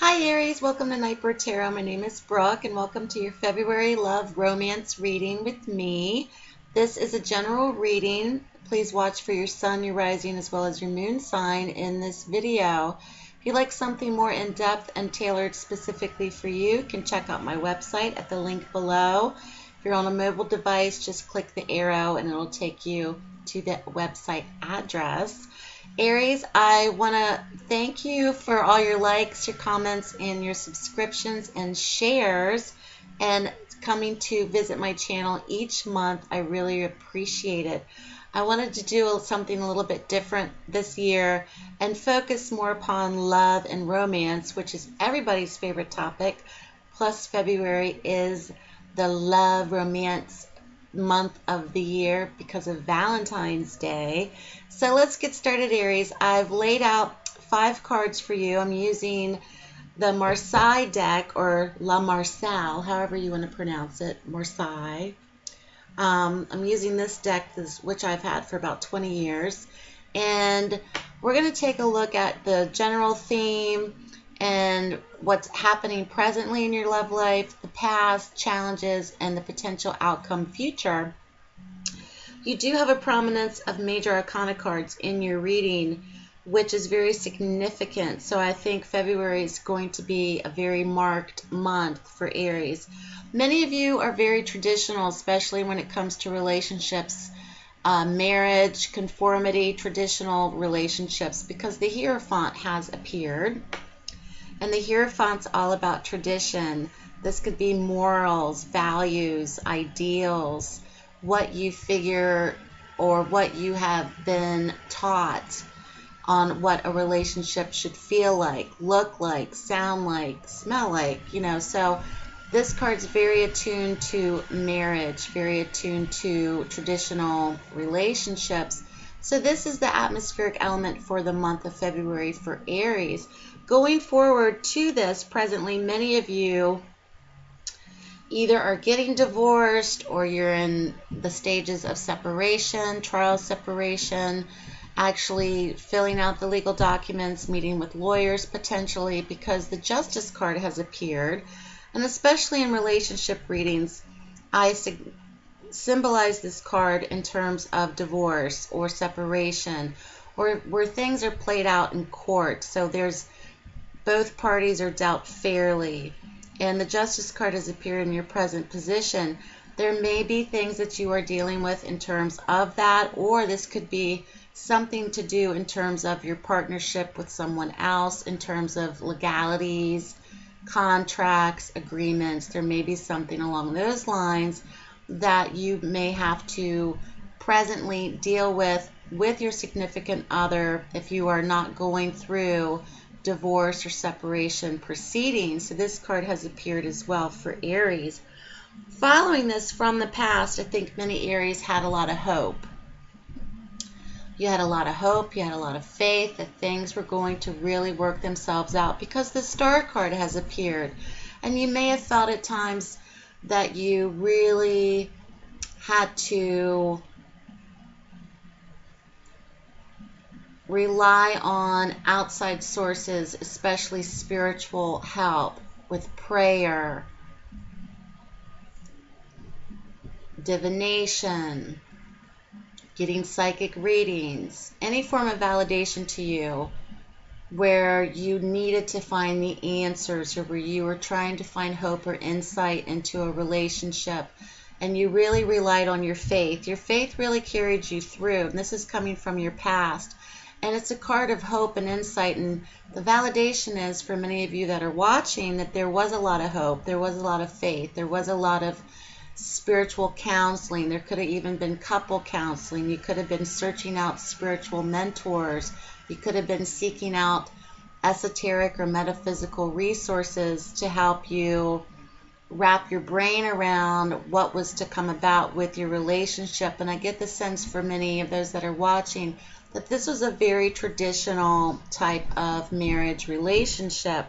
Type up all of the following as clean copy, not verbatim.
Hi Aries, welcome to Nightbird Tarot. My name is Brooke and welcome to your February love romance reading with me. This is a general reading. Please watch for your sun, your rising, as well as your moon sign in this video. If you'd like something more in-depth and tailored specifically for you, you can check out my website at the link below. If you're on a mobile device, just click the arrow and it'll take you to the website address. Aries, I want to thank you for all your likes, your comments, and your subscriptions and shares, and coming to visit my channel each month. I really appreciate it. I wanted to do something a little bit different this year and focus more upon love and romance, which is everybody's favorite topic. Plus, February is the love romance month of the year because of Valentine's Day. So let's get started, Aries. I've laid out 5 cards for you. I'm using the Marseille deck, or La Marseille, however you want to pronounce it, Marseille. I'm using this deck, which I've had for about 20 years. And we're going to take a look at the general theme and what's happening presently in your love life, the past, challenges, and the potential outcome future. You do have a prominence of major arcana cards in your reading, which is very significant. So I think February is going to be a very marked month for Aries. Many of you are very traditional, especially when it comes to relationships, marriage, conformity, traditional relationships, because the Hierophant has appeared. And the Hierophant's all about tradition. This could be morals, values, ideals, what you figure or what you have been taught on what a relationship should feel like, look like, sound like, smell like, So this card's very attuned to marriage, very attuned to traditional relationships. So this is the atmospheric element for the month of February for Aries. Going forward to this, presently, many of you either are getting divorced or you're in the stages of separation, trial separation, actually filling out the legal documents, meeting with lawyers potentially, because the Justice card has appeared. And especially in relationship readings, I symbolize this card in terms of divorce or separation, or where things are played out in court. So both parties are dealt fairly, and the Justice card has appeared in your present position. There may be things that you are dealing with in terms of that, or this could be something to do in terms of your partnership with someone else, in terms of legalities, contracts, agreements. There may be something along those lines that you may have to presently deal with your significant other if you are not going through divorce or separation proceedings. So this card has appeared as well for Aries. Following this from the past, I think many Aries had a lot of hope. You had a lot of hope, you had a lot of faith that things were going to really work themselves out because the Star card has appeared. And you may have felt at times that you really had to rely on outside sources, especially spiritual help with prayer, divination, getting psychic readings, any form of validation to you where you needed to find the answers, or where you were trying to find hope or insight into a relationship, and you really relied on your faith. Your faith really carried you through, and this is coming from your past. And it's a card of hope and insight, and the validation is for many of you that are watching that there was a lot of hope, there was a lot of faith, there was a lot of spiritual counseling. There could have even been couple counseling. You could have been searching out spiritual mentors. You could have been seeking out esoteric or metaphysical resources to help you wrap your brain around what was to come about with your relationship. And I get the sense for many of those that are watching that this was a very traditional type of marriage relationship.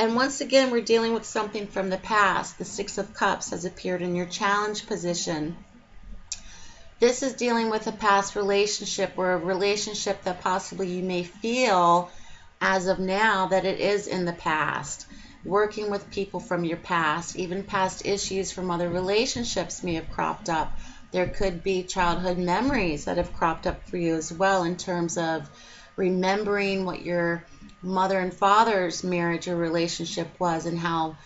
And once again, we're dealing with something from the past. The Six of Cups has appeared in your challenge position. This is dealing with a past relationship, or a relationship that possibly you may feel as of now that it is in the past. Working with people from your past, even past issues from other relationships may have cropped up. There could be childhood memories that have cropped up for you as well, in terms of remembering what your mother and father's marriage or relationship was, and how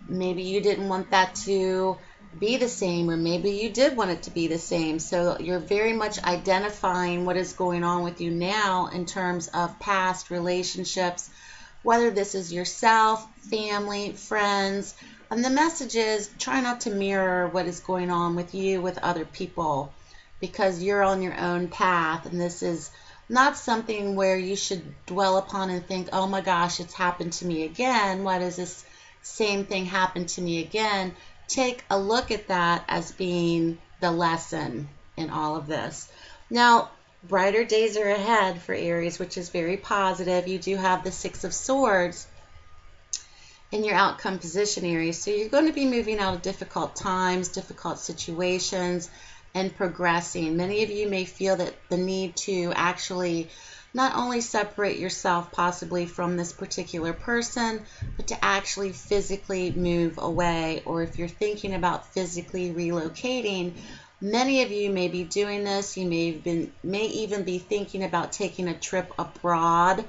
maybe you didn't want that to be the same, or maybe you did want it to be the same. So you're very much identifying what is going on with you now in terms of past relationships, whether this is yourself, family, friends. And the message is, try not to mirror what is going on with you with other people, because you're on your own path, and this is not something where you should dwell upon and think, oh my gosh, it's happened to me again. Why does this same thing happen to me again? Take a look at that as being the lesson in all of this. Now, brighter days are ahead for Aries, which is very positive. You do have the Six of Swords in your outcome position, Aries. So you're going to be moving out of difficult times, difficult situations, and progressing. Many of you may feel that the need to actually not only separate yourself possibly from this particular person, but to actually physically move away. Or if you're thinking about physically relocating, many of you may be doing this. You may even be thinking about taking a trip abroad,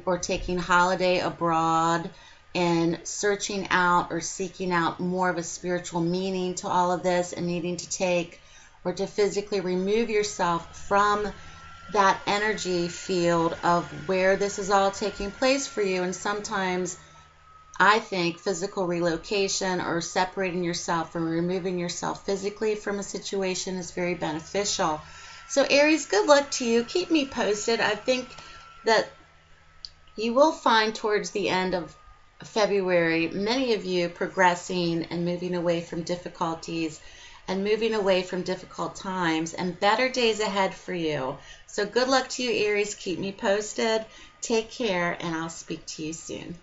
or taking holiday abroad, and searching out or seeking out more of a spiritual meaning to all of this, and needing to take or to physically remove yourself from that energy field of where this is all taking place for you. And sometimes I think physical relocation, or separating yourself or removing yourself physically from a situation, is very beneficial. So Aries, good luck to you. Keep me posted. I think that you will find towards the end of February, many of you progressing and moving away from difficulties and moving away from difficult times, and better days ahead for you. So good luck to you, Aries. Keep me posted. Take care, and I'll speak to you soon.